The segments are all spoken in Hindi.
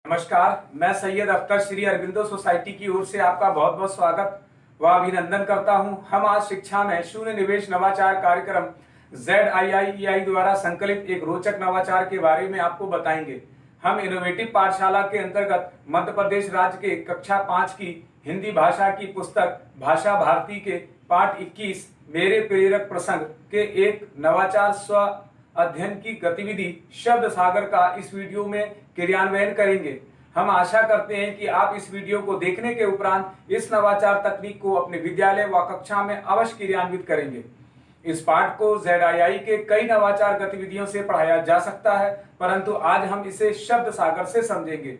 नमस्कार, मैं सैयद अख्तर श्री अरविंदो सोसाइटी की ओर से आपका बहुत बहुत स्वागत व अभिनंदन करता हूं। हम आज शिक्षा में शून्य निवेश नवाचार कार्यक्रम ZIIEI द्वारा संकलित एक रोचक नवाचार के बारे में आपको बताएंगे। हम इनोवेटिव पाठशाला के अंतर्गत मध्य प्रदेश राज्य के कक्षा 5 की हिंदी भाषा की पुस्तक भाषा भारती के पाठ 21 मेरे प्रेरक प्रसंग के एक नवाचार स्व अध्ययन की गतिविधि शब्द सागर का इस वीडियो में क्रियान्वयन करेंगे। हम आशा करते हैं कि आप इस वीडियो को देखने के उपरांत इस नवाचार तकनीक को अपने विद्यालय व कक्षा में अवश्य क्रियान्वित करेंगे। इस पाठ को ZII के कई नवाचार गतिविधियों से पढ़ाया जा सकता है, परंतु आज हम इसे शब्द सागर से समझेंगे।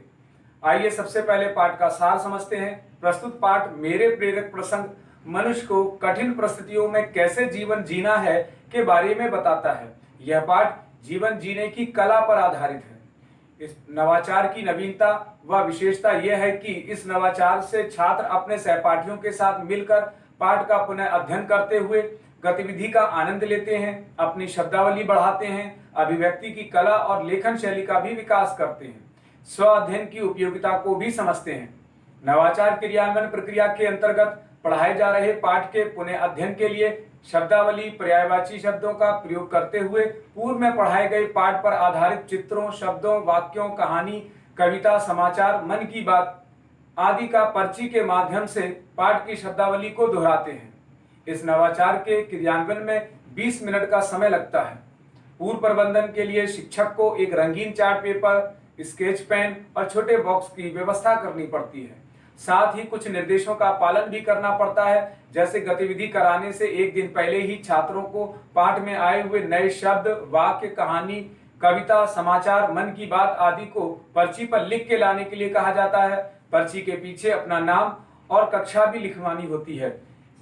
आइए सबसे पहले पाठ का सार समझते हैं। प्रस्तुत पाठ मेरे प्रेरक प्रसंग मनुष्य को कठिन परिस्थितियों में कैसे जीवन जीना है के बारे में बताता है। यह पाठ जीवन जीने की कला पर आधारित है। इस नवाचार की नवीनता व विशेषता यह है कि इस नवाचार से छात्र अपने सहपाठियों के साथ मिलकर पाठ का पुनः अध्ययन करते हुए गतिविधि का आनंद लेते हैं, अपनी शब्दावली बढ़ाते हैं, अभिव्यक्ति की कला और लेखन शैली का भी विकास करते हैं, स्व अध्ययन की उपयोगिता को भी समझते हैं। नवाचार क्रियान्वयन प्रक्रिया के अंतर्गत पढ़ाए जा रहे पाठ के पुनः अध्ययन के लिए शब्दावली पर्यायवाची शब्दों का प्रयोग करते हुए पूर्व में पढ़ाए गए पाठ पर आधारित चित्रों, शब्दों, वाक्यों, कहानी, कविता, समाचार, मन की बात आदि का पर्ची के माध्यम से पाठ की शब्दावली को दोहराते हैं। इस नवाचार के क्रियान्वयन में 20 मिनट का समय लगता है। पूर्व प्रबंधन के लिए शिक्षक को एक रंगीन चार्ट पेपर, स्केच पेन और छोटे बॉक्स की व्यवस्था करनी पड़ती है। साथ ही कुछ निर्देशों का पालन भी करना पड़ता है, जैसे गतिविधि कराने से एक दिन पहले ही छात्रों को पाठ में आए हुए नए शब्द, वाक्य, कहानी, कविता, समाचार, मन की बात आदि को पर्ची पर लिख के लाने के लिए कहा जाता है। पर्ची के पीछे अपना नाम और कक्षा भी लिखवानी होती है।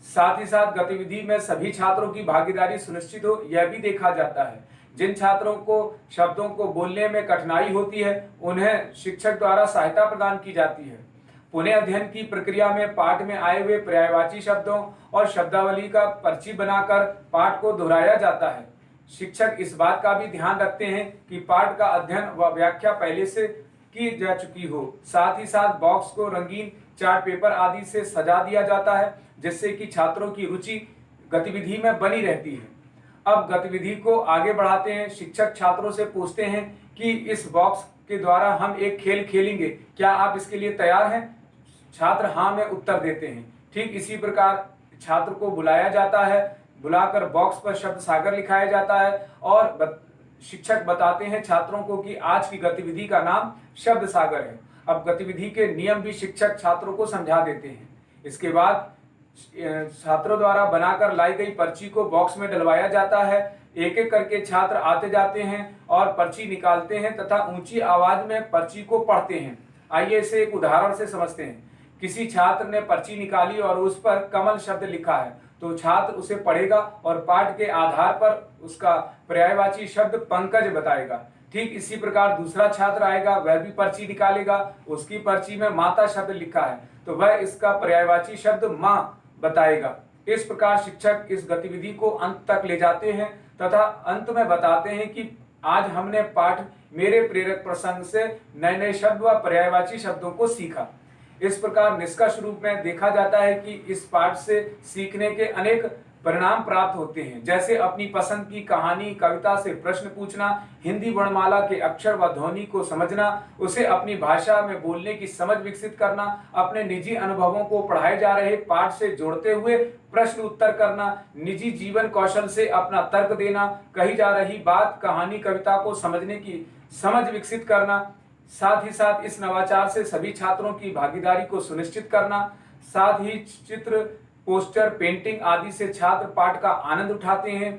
साथ ही साथ गतिविधि में सभी छात्रों की भागीदारी सुनिश्चित हो, यह भी देखा जाता है। जिन छात्रों को शब्दों को बोलने में कठिनाई होती है, उन्हें शिक्षक द्वारा सहायता प्रदान की जाती है। पुनः अध्ययन की प्रक्रिया में पाठ में आए हुए पर्यायवाची शब्दों और शब्दावली का पर्ची बनाकर पाठ को दोहराया जाता है। शिक्षक इस बात का भी ध्यान रखते हैं कि पाठ का अध्ययन व व्याख्या पहले से की जा चुकी हो। साथ ही साथ बॉक्स को रंगीन चार्ट पेपर आदि से सजा दिया जाता है, जिससे कि छात्रों की रुचि गतिविधि में बनी रहती है। अब गतिविधि को आगे बढ़ाते हैं। शिक्षक छात्रों से पूछते हैं कि इस बॉक्स के द्वारा हम एक खेल खेलेंगे, क्या आप इसके लिए तैयार हैं? छात्र हाँ में उत्तर देते हैं। ठीक इसी प्रकार छात्र को बुलाया जाता है, बुलाकर बॉक्स पर शब्द सागर लिखाया जाता है और शिक्षक बताते हैं छात्रों को कि आज की गतिविधि का नाम शब्द सागर है। अब गतिविधि के नियम भी शिक्षक छात्रों को समझा देते हैं। इसके बाद छात्रों द्वारा बनाकर लाई गई पर्ची को बॉक्स में डलवाया जाता है। एक एक करके छात्र आते जाते हैं और पर्ची निकालते हैं तथा ऊंची आवाज में पर्ची को पढ़ते हैं। आइए इसे एक उदाहरण से समझते हैं। किसी छात्र ने पर्ची निकाली और उस पर कमल शब्द लिखा है, तो छात्र उसे पढ़ेगा और पाठ के आधार पर उसका पर्यायवाची शब्द पंकज बताएगा। ठीक इसी प्रकार दूसरा छात्र आएगा, वह भी पर्ची निकालेगा, उसकी पर्ची में माता शब्द लिखा है, तो वह इसका पर्यायवाची शब्द मां बताएगा। इस प्रकार शिक्षक इस गतिविधि को अंत तक ले जाते हैं तथा अंत में बताते हैं कि आज हमने पाठ मेरे प्रेरक प्रसंग से नए नए शब्द व पर्यायवाची शब्दों को सीखा। इस प्रकार निष्कर्ष रूप में देखा जाता है कि इस पाठ से सीखने के अनेक परिणाम प्राप्त होते हैं, जैसे अपनी पसंद की कहानी, कविता से प्रश्न पूछना, हिंदी वर्णमाला के अक्षर व ध्वनि को समझना, उसे अपनी भाषा में बोलने की समझ विकसित करना, अपने निजी अनुभवों को पढ़ाए जा रहे पाठ से जोड़ते हुए प्रश्न उत्तर करना, निजी जीवन कौशल से अपना तर्क देना, कही जा रही बात, कहानी, कविता को समझने की समझ विकसित करना। साथ ही साथ इस नवाचार से सभी छात्रों की भागीदारी को सुनिश्चित करना। साथ ही चित्र, पोस्टर, पेंटिंग आदि से छात्र पाठ का आनंद उठाते हैं,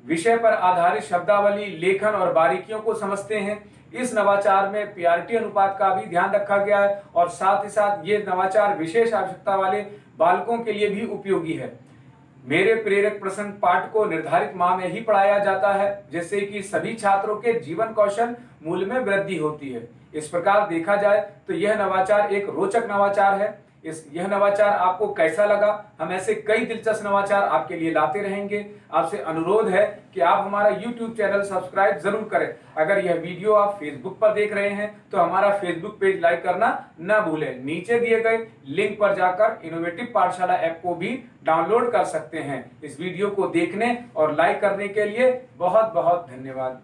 विषय पर आधारित शब्दावली, लेखन और बारीकियों को समझते हैं। इस नवाचार में पीआरटी अनुपात का भी ध्यान रखा गया है और साथ ही साथ ये नवाचार विशेष आवश्यकता वाले बालकों के लिए भी उपयोगी है। मेरे प्रेरक प्रसंग पाठ को निर्धारित माह में ही पढ़ाया जाता है, जिससे कि सभी छात्रों के जीवन कौशल मूल्य में वृद्धि होती है। इस प्रकार देखा जाए तो यह नवाचार एक रोचक नवाचार है। यह नवाचार आपको कैसा लगा। हम ऐसे कई दिलचस्प नवाचार आपके लिए लाते रहेंगे। आपसे अनुरोध है कि आप हमारा YouTube चैनल सब्सक्राइब जरूर करें। अगर यह वीडियो आप फेसबुक पर देख रहे हैं तो हमारा फेसबुक पेज लाइक करना न भूलें। नीचे दिए गए लिंक पर जाकर इनोवेटिव पाठशाला ऐप को भी डाउनलोड कर सकते हैं। इस वीडियो को देखने और लाइक करने के लिए बहुत बहुत धन्यवाद।